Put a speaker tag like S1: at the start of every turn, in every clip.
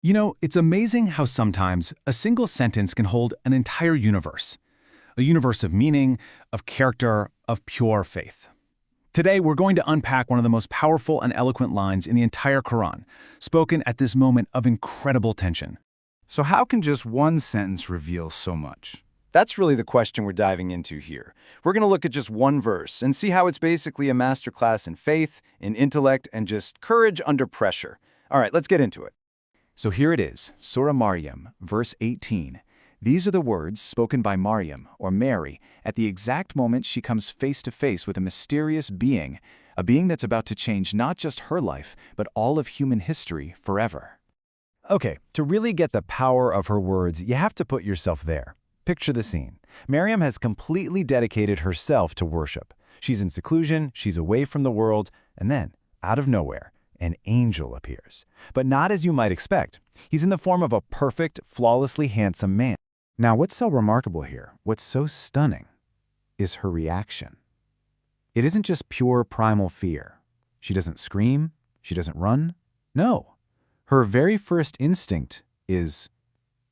S1: You know, it's amazing how sometimes a single sentence can hold an entire universe. A universe of meaning, of character, of pure faith. Today, we're going to unpack one of the most powerful and eloquent lines in the entire Qur'an, spoken at this moment of incredible tension.
S2: So how can just one sentence reveal so much? That's really the question we're diving into here. We're going to look at just one verse and see how it's basically a masterclass in faith, in intellect, and just courage under pressure. All right, let's get into it. So here it is, Surah Maryam, verse 18. These are the words spoken by Maryam, or Mary, at the exact moment she comes face to face with a mysterious being, a being that's about to change not just her life, but all of human history forever. Okay, to really get the power of her words, you have to put yourself there. Picture the scene. Maryam has completely dedicated herself to worship. She's in seclusion, she's away from the world, and then, out of nowhere, an angel appears. But not as you might expect. He's in the form of a perfect, flawlessly handsome man. Now, what's so remarkable here, what's so stunning, is her reaction. It isn't just pure primal fear. She doesn't scream, she doesn't run. No, her very first instinct is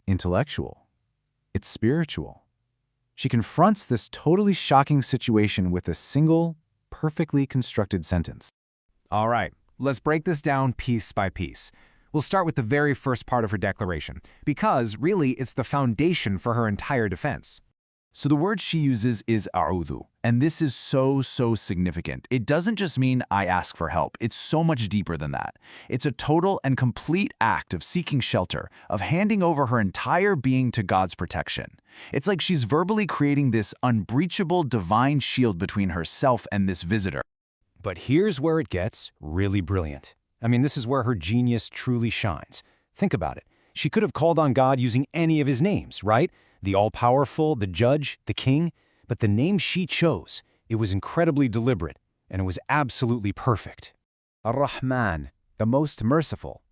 S2: intellectual. It's spiritual. She confronts this totally shocking situation with a single, perfectly constructed sentence. All right, let's break this down piece by piece. We'll start with the very first part of her declaration, because really it's the foundation for her entire defense. So the word she uses is a'udhu, and this is so significant. It doesn't just mean I ask for help. It's so much deeper than that. It's a total and complete act of seeking shelter, of handing over her entire being to God's protection. It's like she's verbally creating this unbreachable divine shield between herself and this visitor. But here's where it gets really brilliant. I mean, this is where her genius truly shines. Think about it. She could have called on God using any of his names, right? The all-powerful, the judge, the king. But the name she chose, it was incredibly deliberate, and it was absolutely perfect. Ar-Rahman, the most merciful.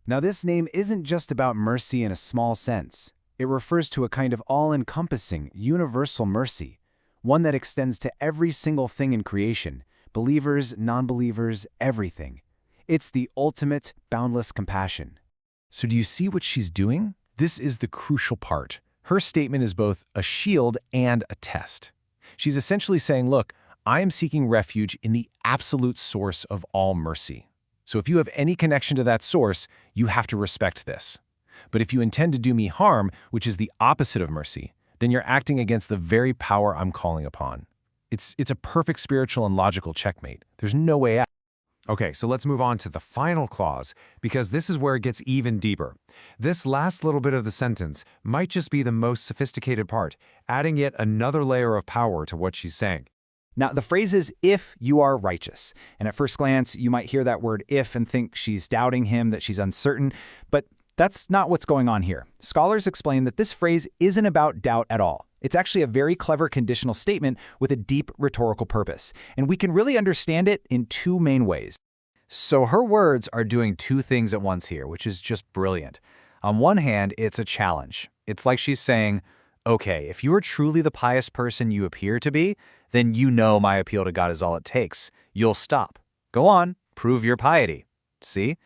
S2: Now, this name isn't just about mercy in a small sense. It refers to a kind of all-encompassing, universal mercy, one that extends to every single thing in creation, believers, non-believers, everything. It's the ultimate, boundless compassion. So do you see what she's doing? This is the crucial part. Her statement is both a shield and a test. She's essentially saying, look, I am seeking refuge in the absolute source of all mercy. So if you have any connection to that source, you have to respect this. But if you intend to do me harm, which is the opposite of mercy, then you're acting against the very power I'm calling upon. It's a perfect spiritual and logical checkmate. There's no way out. Okay, so let's move on to the final clause, because this is where it gets even deeper. This last little bit of the sentence might just be the most sophisticated part, adding yet another layer of power to what she's saying. Now, the phrase is, if you are righteous. And at first glance, you might hear that word if and think she's doubting him, that she's uncertain. But that's not what's going on here. Scholars explain that this phrase isn't about doubt at all. It's actually a very clever conditional statement with a deep rhetorical purpose. And we can really understand it in two main ways. So her words are doing two things at once here, which is just brilliant. On one hand, it's a challenge. It's like she's saying, okay, if you are truly the pious person you appear to be, then you know my appeal to God is all it takes. You'll stop. Go on, prove your piety. See?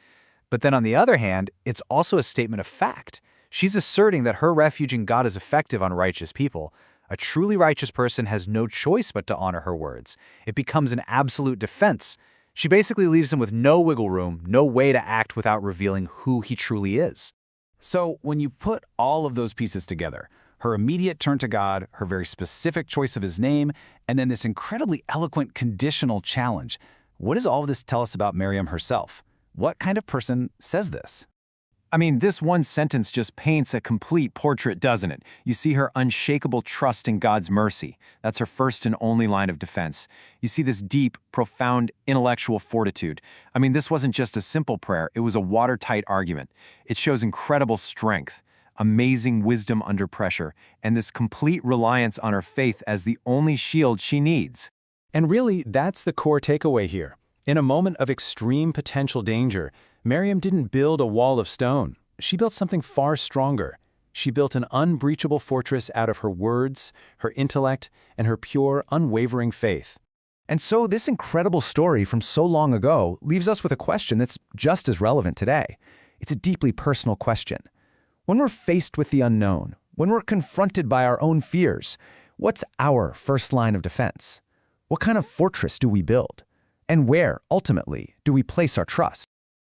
S2: But then on the other hand, it's also a statement of fact. She's asserting that her refuge in God is effective on righteous people. A truly righteous person has no choice but to honor her words. It becomes an absolute defense. She basically leaves him with no wiggle room, no way to act without revealing who he truly is. So when you put all of those pieces together, her immediate turn to God, her very specific choice of his name, and then this incredibly eloquent conditional challenge, what does all of this tell us about Maryam herself? What kind of person says this? I mean, this one sentence just paints a complete portrait, doesn't it? You see her unshakable trust in God's mercy. That's her first and only line of defense. You see this deep, profound intellectual fortitude. I mean, this wasn't just a simple prayer. It was a watertight argument. It shows incredible strength, amazing wisdom under pressure, and this complete reliance on her faith as the only shield she needs. And really, that's the core takeaway here. In a moment of extreme potential danger, Maryam didn't build a wall of stone. She built something far stronger. She built an unbreachable fortress out of her words, her intellect, and her pure, unwavering faith. And so this incredible story from so long ago leaves us with a question that's just as relevant today.
S1: It's a deeply personal question. When we're faced with the unknown, when we're confronted by our own fears, what's our first line of defense? What kind of fortress do we build? And where, ultimately, do we place our trust?